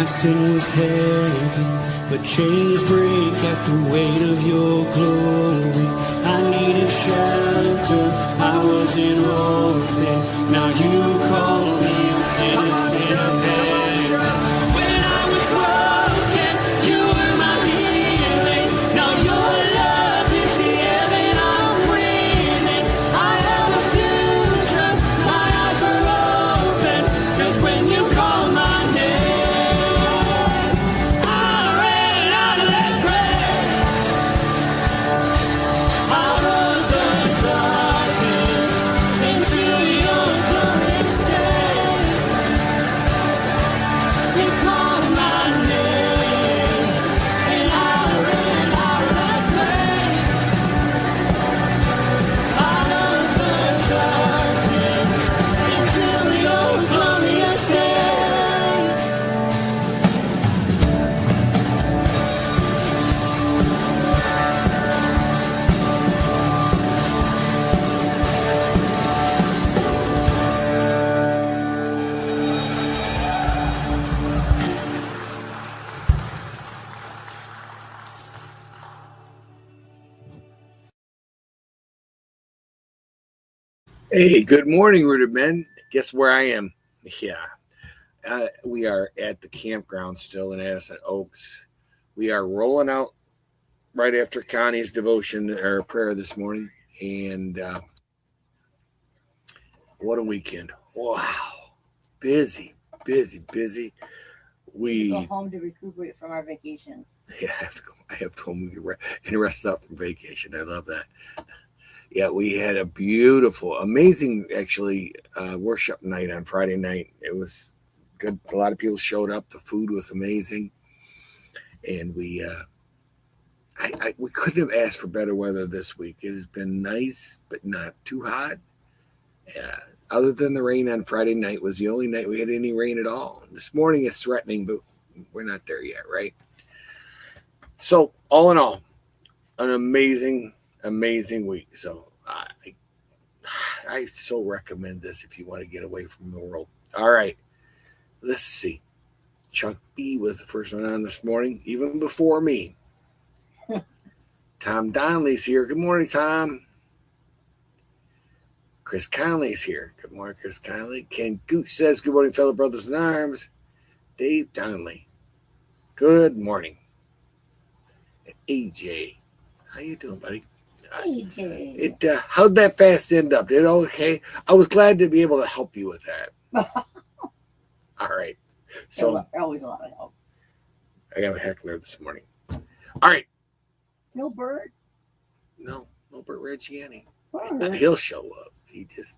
my sin was heavy, but chains break at the weight of your glory. I needed shelter, I was an orphan. Now you call me a citizen of heaven. When I was broken, you were my healing. Now your love is the air that I'm breathing. I have a future, my eyes are open, 'cause when you call my name, I ran out of that grave, out of the darkness, into your glorious day. You called my name, and I ran out of that grave, out of the darkness, into your glorious day. Hey, good morning, Rooted Men. Guess where I am? Yeah, we are at the campground still in Addison Oaks. We are rolling out right after Connie's devotion or prayer this morning, and what a weekend! Wow, busy, busy, busy. We go We home to recuperate from our vacation. yeah, I have to go. I have to go and rest up from vacation. I love that. Yeah, we had a beautiful, amazing, actually, worship night on Friday night. It was good. A lot of people showed up. The food was amazing, and we couldn't have asked for better weather this week. It has been nice, but not too hot. Yeah. Other than the rain on Friday night was the only night we had any rain at all. This morning is threatening, but we're not there yet, right? So all in all, an amazing, amazing week. So I so recommend this if you want to get away from the world. All right, let's see. Chuck B was the first one on this morning, even before me. Tom Donnelly's here. Good morning, Tom. Chris Conley's here. Good morning, Chris Conley. Ken Gooch says, good morning, fellow brothers in arms. Dave Donnelly. Good morning. And AJ. How you doing, buddy? AJ. How'd that fast end up? Did it okay? I was glad to be able to help you with that. All right. So always a lot of help. I got a heckler this morning. All right. No bird? No Bert Reggiani. Oh. He'll show up. He's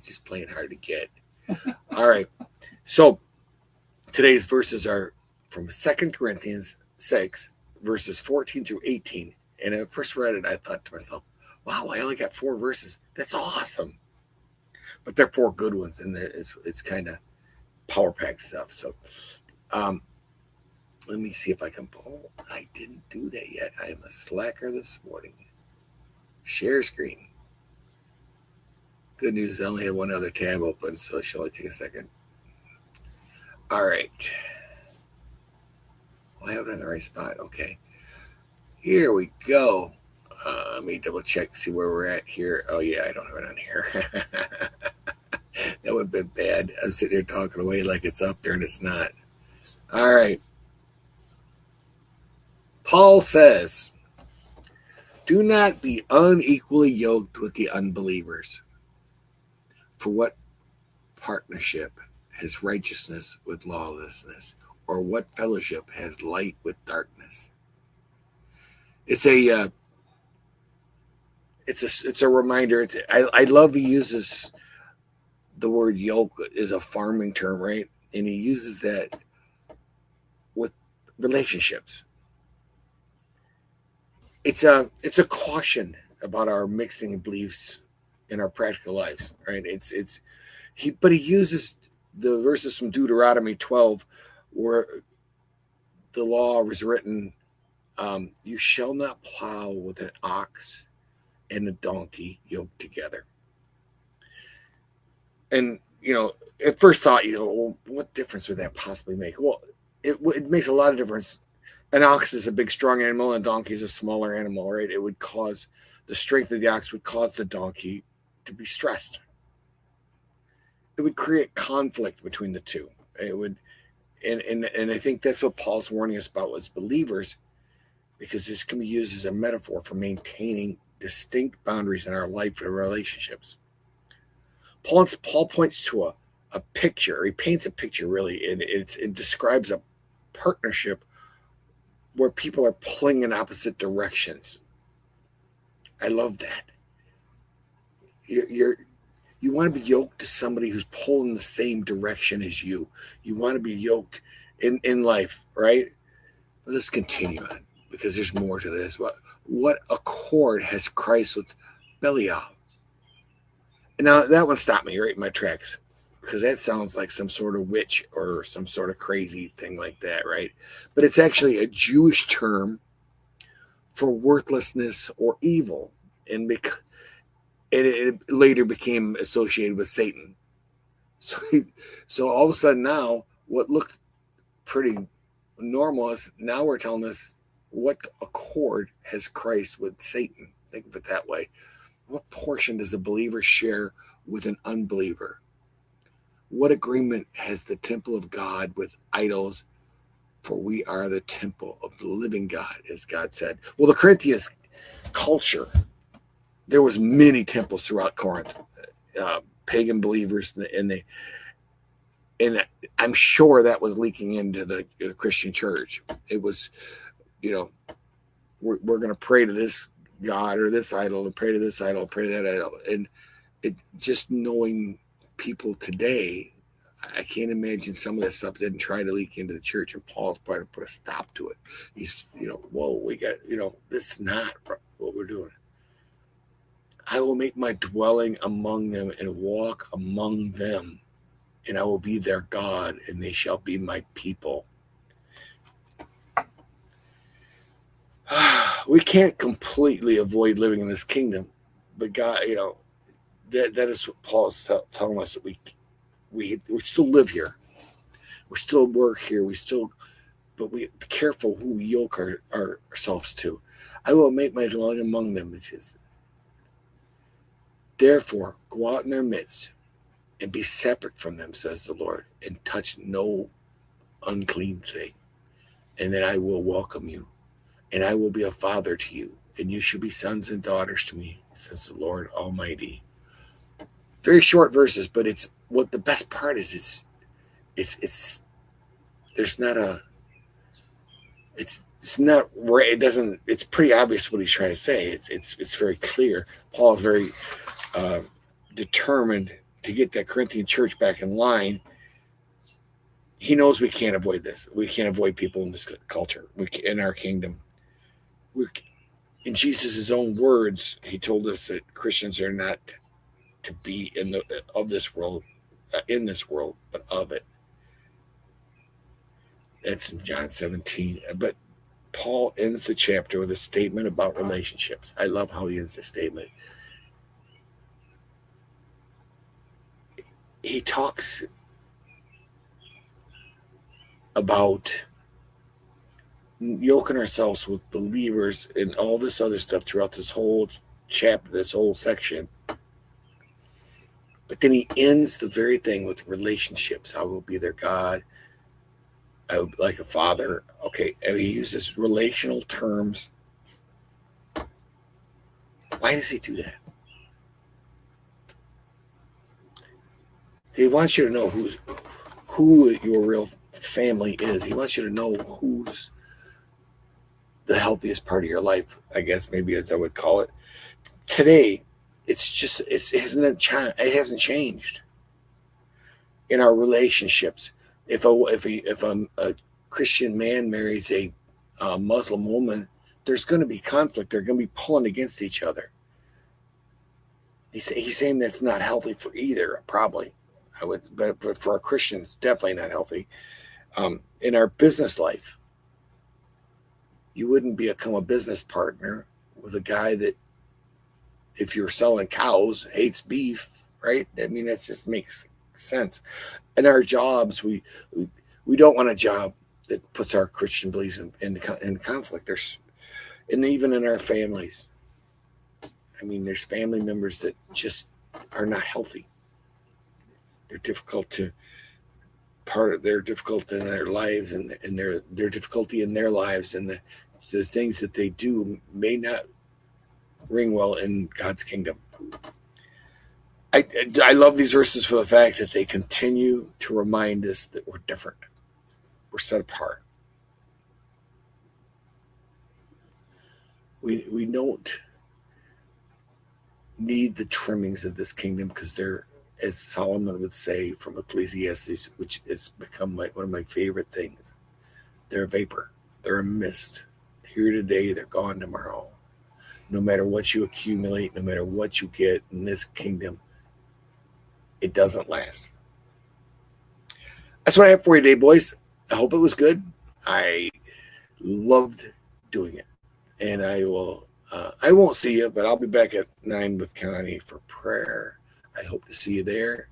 just playing hard to get. All right. So today's verses are from 2 Corinthians 6, verses 14 through 18. And when I first read it, I thought to myself, wow, I only got 4 verses. That's awesome. But they're 4 good ones, and it's kind of power pack stuff. So let me see if I can. Oh, I didn't do that yet. I am a slacker this morning. Share screen. Good news, I only have one other tab open, so it should only take a second. All right. Well, I have it in the right spot. Okay. Here we go. Let me double check, see where we're at here. Oh, yeah, I don't have it on here. That would have been bad. I'm sitting here talking away like it's up there and it's not. All right. Paul says, do not be unequally yoked with the unbelievers. For what partnership has righteousness with lawlessness, or what fellowship has light with darkness? It's a reminder. I love he uses the word yoke is a farming term, right? And he uses that with relationships. It's a caution about our mixing beliefs in our practical lives, right? But he uses the verses from Deuteronomy 12 where the law was written, you shall not plow with an ox and a donkey yoked together. And, at first thought, well, what difference would that possibly make? Well, it makes a lot of difference. An ox is a big, strong animal, and a donkey is a smaller animal, right? It would cause the strength of the ox would cause the donkey to be stressed. It would create conflict between the two. It would, and I think that's what Paul's warning us about as believers, because this can be used as a metaphor for maintaining distinct boundaries in our life and relationships. Paul points to a picture. He paints a picture, really, and it describes a partnership where people are pulling in opposite directions. I love that. You want to be yoked to somebody who's pulling the same direction as you. You want to be yoked in life, right? But let's continue on, because there's more to this. What accord has Christ with Belial? Now, that one stopped me right in my tracks, because that sounds like some sort of witch or some sort of crazy thing like that, right? But it's actually a Jewish term for worthlessness or evil, and it later became associated with Satan. So all of a sudden now, what looked pretty normal is now we're telling us, what accord has Christ with Satan? Think of it that way. What portion does a believer share with an unbeliever? What agreement has the temple of God with idols? For we are the temple of the living God, as God said. Well, the Corinthians culture, there was many temples throughout Corinth, pagan believers, and I'm sure that was leaking into the Christian church. It was, we're going to pray to this God or this idol, and pray to this idol, pray to that idol. And it just knowing people today, I can't imagine some of that stuff didn't try to leak into the church, and Paul's trying to put a stop to it. He's, whoa, we got, this is not what we're doing. I will make my dwelling among them and walk among them, and I will be their God, and they shall be my people. We can't completely avoid living in this kingdom, but God, that is what Paul's telling us, that we still live here, we still work here, but we be careful who we yoke ourselves to. I will make my dwelling among them, it says. Therefore, go out in their midst and be separate from them, says the Lord, and touch no unclean thing. And then I will welcome you, and I will be a father to you, and you shall be sons and daughters to me, says the Lord Almighty. Very short verses, but it's what the best part is. It's there's not a, it's not right. It doesn't. It's pretty obvious what he's trying to say. It's very clear. Paul is very determined to get that Corinthian church back in line. He knows we can't avoid this. We can't avoid people in this culture. In our kingdom. In Jesus' own words, he told us that Christians are not to be in this world, but of it. That's in John 17. But Paul ends the chapter with a statement about relationships. I love how he ends the statement. He talks about yoking ourselves with believers and all this other stuff throughout this whole chapter, this whole section. But then he ends the very thing with relationships. I will be their God. I would like a father. Okay, and he uses relational terms. Why does he do that? He wants you to know who your real family is. He wants you to know who's the healthiest part of your life, I guess, maybe as I would call it. Today, it hasn't changed in our relationships. If a Christian man marries a Muslim woman, there's going to be conflict. They're going to be pulling against each other. He's saying that's not healthy for either, probably. But for a Christian, it's definitely not healthy. In our business life, you wouldn't become a business partner with a guy that, if you're selling cows, hates beef, right? I mean, that just makes sense. In our jobs, we don't want a job it puts our Christian beliefs in conflict. And even in our families. I mean, there's family members that just are not healthy. They're difficult they're difficult in their lives, and their difficulty in their lives, and the things that they do may not ring well in God's kingdom. I love these verses for the fact that they continue to remind us that we're different. We're set apart. We don't need the trimmings of this kingdom because they're, as Solomon would say from Ecclesiastes, which has become one of my favorite things, they're a vapor. They're a mist. Here today, they're gone tomorrow. No matter what you accumulate, no matter what you get in this kingdom, it doesn't last. That's what I have for you today, boys. I hope it was good. I loved doing it. And I won't see you, but I'll be back at 9 with Connie for prayer. I hope to see you there.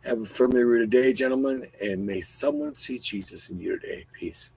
Have a firmly rooted day, gentlemen, and may someone see Jesus in you today. Peace.